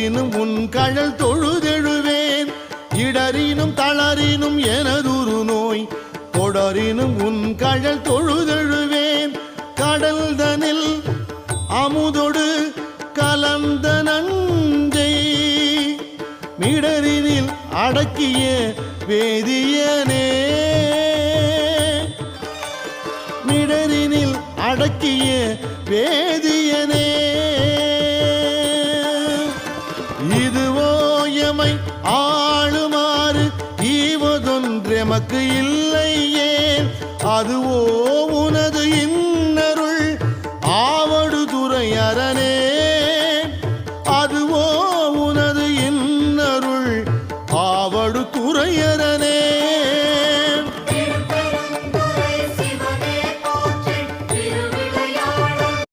இடரினும் உன் கழல் தொழுதெழுவேன் இடரினும் தளரினும் எனதுரு நோய் தொடரினும் உன் கழல் தொழுதெழுவேன் கடல் தனில் அமுதொடு கலந்த நஞ்சை மிடரினில் அடக்கிய வேதியனே மிடரினில் அடக்கிய வேதியனே இதுவோ எமை ஆளுமாறு ஈவதொன்றெமக்கு இல்லையே அதுவோ உனது இன்னருள் ஆவடு துறை அரணே